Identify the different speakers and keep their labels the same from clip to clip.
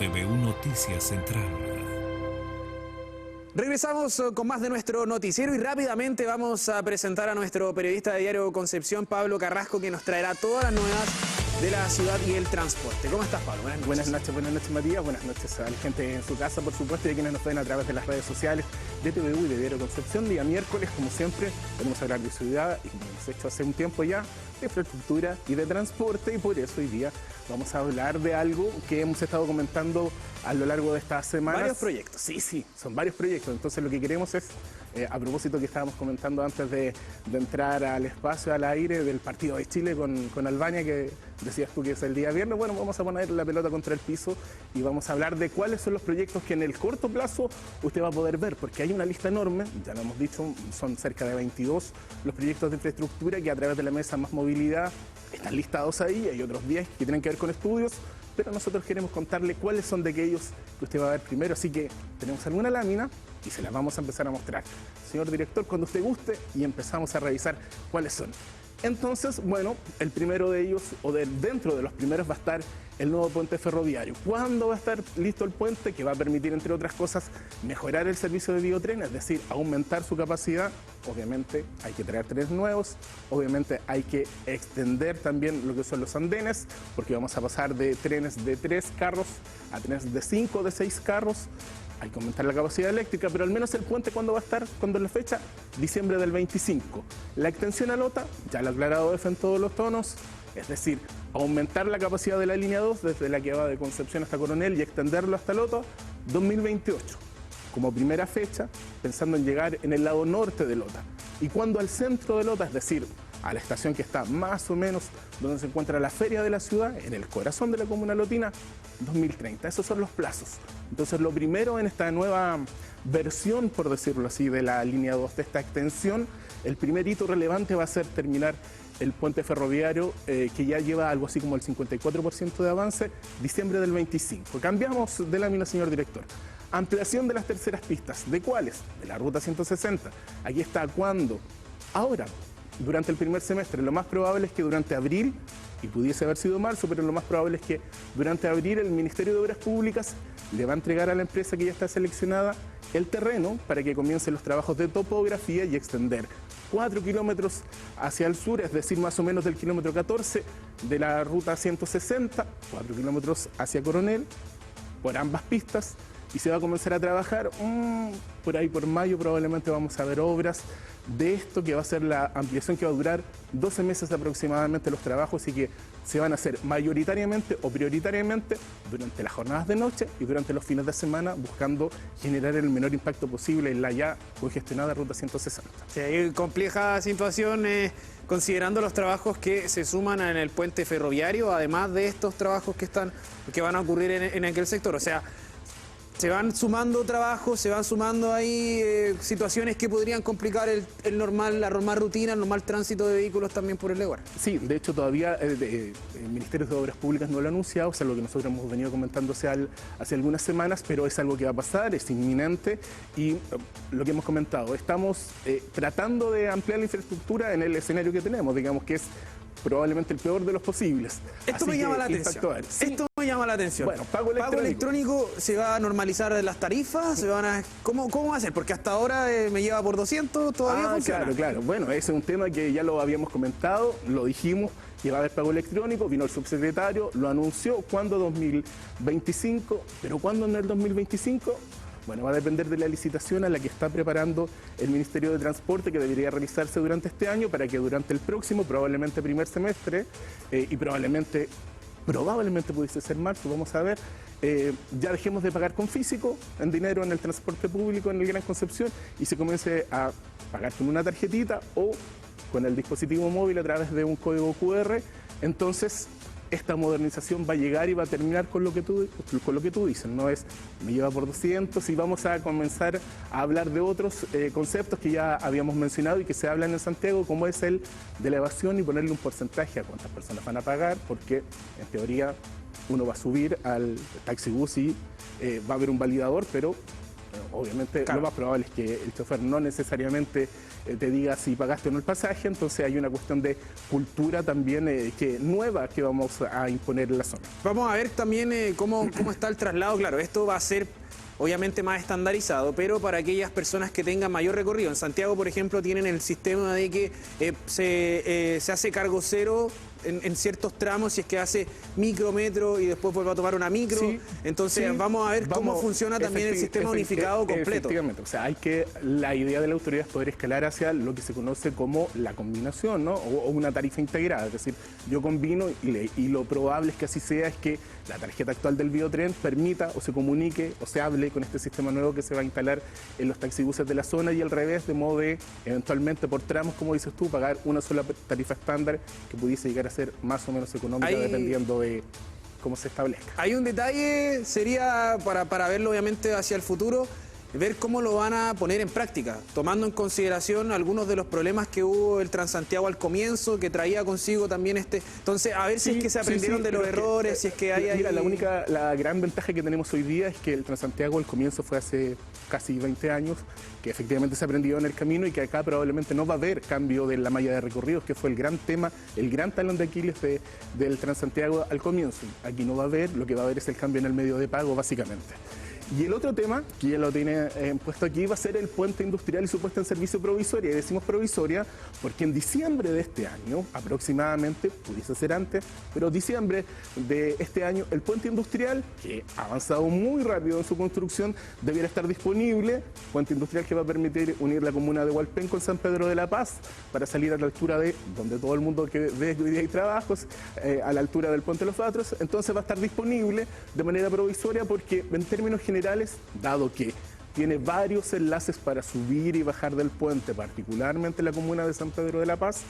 Speaker 1: TVU Noticias Central.
Speaker 2: Regresamos con más de nuestro noticiero y rápidamente vamos a presentar a nuestro periodista de Diario Concepción, Pablo Carrasco, que nos traerá todas las nuevas de la ciudad y el transporte. ¿Cómo estás, Pablo?
Speaker 3: Buenas noches, Matías. Buenas noches a la gente en su casa, por supuesto, y a quienes nos ven a través de las redes sociales de TVU y de Diario Concepción. Día miércoles, como siempre, venimos a hablar de ciudad y como hemos hecho hace un tiempo ya, de infraestructura y de transporte, y por eso hoy día vamos a hablar de algo que hemos estado comentando a lo largo de estas semanas.
Speaker 2: Varios proyectos.
Speaker 3: Sí, son varios proyectos. Entonces lo que queremos es, a propósito que estábamos comentando antes de entrar al espacio, al aire del partido de Chile con Albania, que decías tú que es el día viernes, bueno, vamos a poner la pelota contra el piso y vamos a hablar de cuáles son los proyectos que en el corto plazo usted va a poder ver, porque hay una lista enorme, ya lo hemos dicho, son cerca de 22 los proyectos de infraestructura que a través de la mesa Más Movilidad están listados ahí. Hay otros 10 que tienen que ver con estudios, pero nosotros queremos contarle cuáles son de aquellos que usted va a ver primero, así que tenemos alguna lámina y se las vamos a empezar a mostrar. Señor director, cuando usted guste, y empezamos a revisar cuáles son. Entonces, bueno, el primero de ellos, dentro de los primeros, va a estar el nuevo puente ferroviario. ¿Cuándo va a estar listo el puente? Que va a permitir, entre otras cosas, mejorar el servicio de biotren, es decir, aumentar su capacidad. Obviamente hay que traer trenes nuevos, obviamente hay que extender también lo que son los andenes, porque vamos a pasar de trenes de 3 carros a trenes de 5, de 6 carros. Hay que aumentar la capacidad eléctrica, pero al menos el puente, ¿cuándo va a estar? ¿Cuándo es la fecha? Diciembre del 25. La extensión a Lota, ya lo ha aclarado EFE en todos los tonos, es decir, aumentar la capacidad de la línea 2 desde la que va de Concepción hasta Coronel y extenderlo hasta Lota, 2028. Como primera fecha, pensando en llegar en el lado norte de Lota. Y cuando al centro de Lota, es decir, a la estación que está más o menos donde se encuentra la feria de la ciudad, en el corazón de la comuna lotina, 2030. Esos son los plazos. Entonces, lo primero en esta nueva versión, por decirlo así, de la línea 2 de esta extensión, el primer hito relevante va a ser terminar el puente ferroviario, que ya lleva algo así como el 54% de avance, diciembre del 25. Cambiamos de lámina, señor director. Ampliación de las terceras pistas. ¿De cuáles? De la ruta 160. Aquí está cuándo. Ahora, durante el primer semestre. Lo más probable es que durante abril, y pudiese haber sido marzo, pero lo más probable es que durante abril el Ministerio de Obras Públicas le va a entregar a la empresa que ya está seleccionada el terreno para que comiencen los trabajos de topografía y extender 4 kilómetros hacia el sur, es decir, más o menos del kilómetro 14 de la ruta 160, 4 kilómetros hacia Coronel, por ambas pistas, y se va a comenzar a trabajar por ahí por mayo. Probablemente vamos a ver obras de esto, que va a ser la ampliación que va a durar 12 meses aproximadamente los trabajos, y que se van a hacer mayoritariamente o prioritariamente durante las jornadas de noche y durante los fines de semana, buscando generar el menor impacto posible en la ya congestionada ruta 160.
Speaker 2: Sí, hay compleja situación considerando los trabajos que se suman en el puente ferroviario, además de estos trabajos que van a ocurrir en aquel sector. O sea, se van sumando trabajos, se van sumando ahí situaciones que podrían complicar la normal rutina, el normal tránsito de vehículos también por el lugar.
Speaker 3: Sí, de hecho todavía el Ministerio de Obras Públicas no lo ha anunciado, es algo que nosotros hemos venido comentando hace algunas semanas, pero es algo que va a pasar, es inminente, y lo que hemos comentado, estamos tratando de ampliar la infraestructura en el escenario que tenemos, digamos que es probablemente el peor de los posibles.
Speaker 2: Esto me llama la atención. Sí. Esto me llama la atención.
Speaker 3: Bueno, pago
Speaker 2: electrónico, ¿se va a normalizar las tarifas? ¿Cómo va a ser? Porque hasta ahora me lleva por 200, todavía funciona.
Speaker 3: Claro. Bueno, ese es un tema que ya lo habíamos comentado, lo dijimos, que va a haber pago electrónico, vino el subsecretario, lo anunció. ¿Cuándo? 2025. ¿Pero cuándo en el 2025? Bueno, va a depender de la licitación a la que está preparando el Ministerio de Transporte, que debería realizarse durante este año, para que durante el próximo, probablemente primer semestre, y probablemente pudiese ser marzo, vamos a ver, ya dejemos de pagar con físico, en dinero, en el transporte público, en el Gran Concepción, y se comience a pagar con una tarjetita o con el dispositivo móvil a través de un código QR. Entonces, esta modernización va a llegar y va a terminar con lo que tú dices, no es me lleva por 200, y vamos a comenzar a hablar de otros conceptos que ya habíamos mencionado y que se hablan en Santiago, como es el de la evasión, y ponerle un porcentaje a cuántas personas van a pagar, porque en teoría uno va a subir al taxi bus y va a haber un validador, pero obviamente claro, lo más probable es que el chofer no necesariamente te diga si pagaste o no el pasaje. Entonces hay una cuestión de cultura también nueva que vamos a imponer en la zona.
Speaker 2: Vamos a ver también cómo está el traslado. Claro, esto va a ser obviamente más estandarizado, pero para aquellas personas que tengan mayor recorrido. En Santiago, por ejemplo, tienen el sistema de que se hace cargo cero en ciertos tramos, si es que hace micro, metro y después vuelve a tomar una micro. Sí, entonces sí, vamos a ver cómo funciona también el sistema unificado completo.
Speaker 3: Efectivamente, o sea, la idea de la autoridad es poder escalar hacia lo que se conoce como la combinación, ¿no? O una tarifa integrada, es decir, yo combino y lo probable es que así sea, es que la tarjeta actual del Biotren permita o se comunique o se hable con este sistema nuevo que se va a instalar en los taxibuses de la zona y al revés, de modo de eventualmente por tramos, como dices tú, pagar una sola tarifa estándar que pudiese llegar a ser más o menos económica dependiendo de cómo se establezca.
Speaker 2: Hay un detalle, sería para verlo obviamente hacia el futuro, ver cómo lo van a poner en práctica, tomando en consideración algunos de los problemas que hubo el Transantiago al comienzo, que traía consigo también Entonces, a ver si es que se aprendieron de los errores, si es que hay...
Speaker 3: Mira, la gran ventaja que tenemos hoy día es que el Transantiago al comienzo fue hace casi 20 años, que efectivamente se aprendió en el camino y que acá probablemente no va a haber cambio de la malla de recorridos, que fue el gran tema, el gran talón de Aquiles del Transantiago al comienzo. Aquí no va a haber, lo que va a haber es el cambio en el medio de pago, básicamente. Y el otro tema, que ya lo tiene puesto aquí, va a ser el puente industrial y su puesta en servicio provisoria. Y decimos provisoria porque en diciembre de este año, aproximadamente, pudiese ser antes, pero diciembre de este año, el puente industrial, que ha avanzado muy rápido en su construcción, debiera estar disponible. Puente industrial que va a permitir unir la comuna de Hualpén con San Pedro de la Paz para salir a la altura de donde todo el mundo que ve hoy día hay trabajos, a la altura del Puente de los Batros. Entonces va a estar disponible de manera provisoria porque en términos generales, dado que tiene varios enlaces para subir y bajar del puente, particularmente la comuna de San Pedro de la Paz,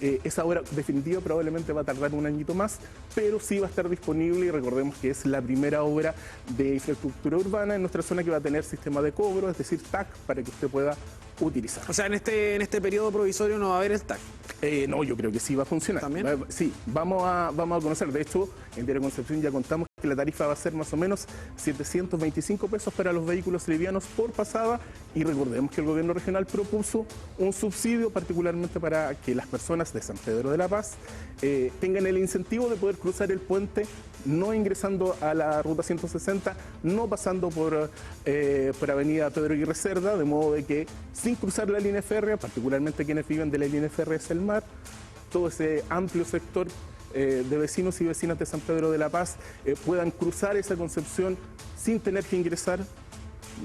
Speaker 3: esa obra definitiva probablemente va a tardar un añito más, pero sí va a estar disponible y recordemos que es la primera obra de infraestructura urbana en nuestra zona que va a tener sistema de cobro, es decir, TAC, para que usted pueda utilizar.
Speaker 2: O sea, en este periodo provisorio no va a haber el TAC.
Speaker 3: No, yo creo que sí va a funcionar.
Speaker 2: ¿También?
Speaker 3: Sí, vamos a conocer. De hecho, en Diario Concepción ya contamos que la tarifa va a ser más o menos 725 pesos para los vehículos livianos por pasada y recordemos que el gobierno regional propuso un subsidio particularmente para que las personas de San Pedro de la Paz tengan el incentivo de poder cruzar el puente no ingresando a la ruta 160, no pasando por avenida Pedro Aguirre Cerda, de modo de que sin cruzar la línea férrea, particularmente quienes viven de la línea férrea hacia el mar, todo ese amplio sector de vecinos y vecinas de San Pedro de la Paz puedan cruzar esa Concepción sin tener que ingresar.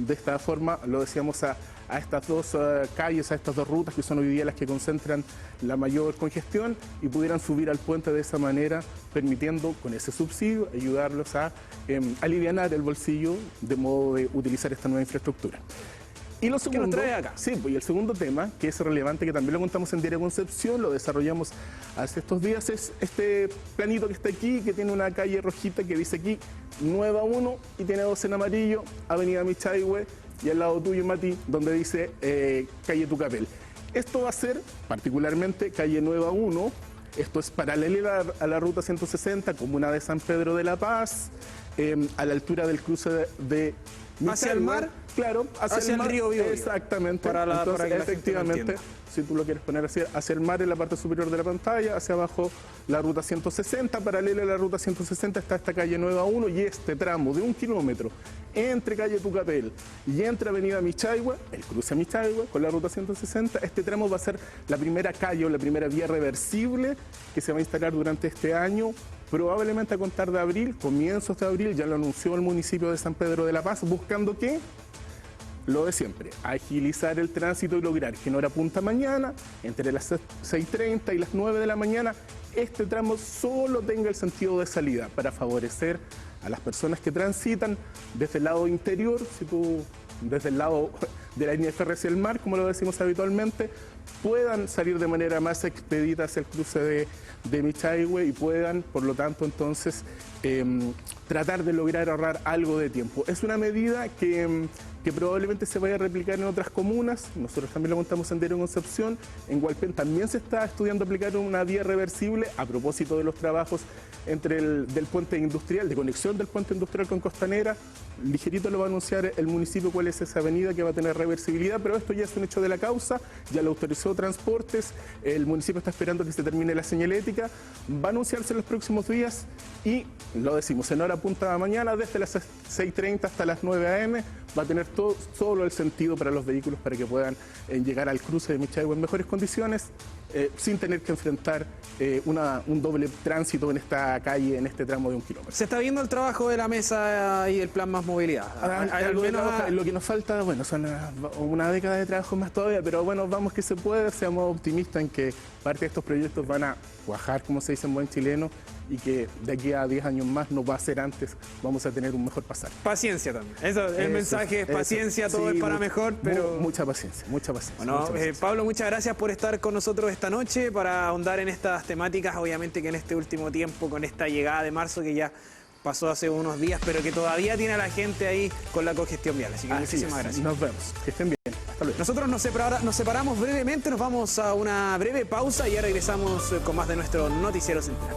Speaker 3: De esta forma, lo decíamos, a estas dos calles, a estas dos rutas que son hoy día las que concentran la mayor congestión y pudieran subir al puente de esa manera, permitiendo con ese subsidio ayudarlos a alivianar el bolsillo de modo de utilizar esta nueva infraestructura. Y lo segundo,
Speaker 2: ¿qué nos trae acá?
Speaker 3: Sí, pues, y el segundo tema, que es relevante, que también lo contamos en Diario Concepción, lo desarrollamos hace estos días, es este planito que está aquí, que tiene una calle rojita que dice aquí, Nueva 1, y tiene dos en amarillo, Avenida Michaihue, y al lado tuyo, Mati, donde dice calle Tucapel. Esto va a ser particularmente calle Nueva 1, esto es paralela a la ruta 160, comuna de San Pedro de la Paz, a la altura del cruce de
Speaker 2: ¿hacia el mar?
Speaker 3: Claro, hacia el
Speaker 2: río Biobío.
Speaker 3: Exactamente.
Speaker 2: Entonces,
Speaker 3: para que efectivamente, si tú lo quieres poner así, hacia el mar en la parte superior de la pantalla, hacia abajo la ruta 160, paralela a la ruta 160 está esta calle Nueva 1 y este tramo de 1 kilómetro entre calle Tucapel y entre avenida Michaihue, el cruce Michaihue con la ruta 160, este tramo va a ser la primera calle o la primera vía reversible que se va a instalar durante este año, probablemente a contar de abril, comienzos de abril, ya lo anunció el municipio de San Pedro de la Paz, buscando ¿qué? Lo de siempre, agilizar el tránsito y lograr que en hora punta mañana, entre las 6:30 y las 9 de la mañana, este tramo solo tenga el sentido de salida para favorecer a las personas que transitan desde el lado interior, desde el lado de la línea férrea hacia el mar, como lo decimos habitualmente, puedan salir de manera más expedita hacia el cruce de Michaihue y puedan, por lo tanto, entonces, tratar de lograr ahorrar algo de tiempo. Es una medida que que probablemente se vaya a replicar en otras comunas. Nosotros también lo contamos en Diario Concepción. En Hualpén también se está estudiando aplicar una vía reversible a propósito de los trabajos del puente industrial, de conexión del puente industrial con Costanera. Ligerito lo va a anunciar el municipio cuál es esa avenida que va a tener reversibilidad, pero esto ya es un hecho de la causa, ya lo autorizó Transportes, el municipio está esperando que se termine la señalética, va a anunciarse en los próximos días y lo decimos en hora punta de la mañana, desde las 6:30 hasta las 9 a.m. va a tener todo el sentido para los vehículos para que puedan llegar al cruce de Michahue en mejores condiciones, sin tener que enfrentar un doble tránsito en esta calle, en este tramo de 1 kilómetro.
Speaker 2: Se está viendo el trabajo de la mesa y el plan Más Movilidad.
Speaker 3: Lo que nos falta, bueno, son una década de trabajo más todavía, pero bueno, vamos que se puede, seamos optimistas en que parte de estos proyectos van a cuajar, como se dice en buen chileno, y que de aquí a 10 años más no va a ser antes, vamos a tener un mejor pasar.
Speaker 2: Paciencia también. El mensaje es paciencia, todo es para mejor, pero...
Speaker 3: Mucha paciencia, mucha paciencia.
Speaker 2: Bueno,
Speaker 3: mucha paciencia.
Speaker 2: Pablo, muchas gracias por estar con nosotros esta noche para ahondar en estas temáticas, obviamente que en este último tiempo, con esta llegada de marzo que ya pasó hace unos días, pero que todavía tiene a la gente ahí con la congestión vial. Así que muchísimas gracias.
Speaker 3: Nos vemos, que estén bien. Hasta luego.
Speaker 2: Nosotros nos separamos brevemente, nos vamos a una breve pausa y ya regresamos con más de nuestro Noticiero Central.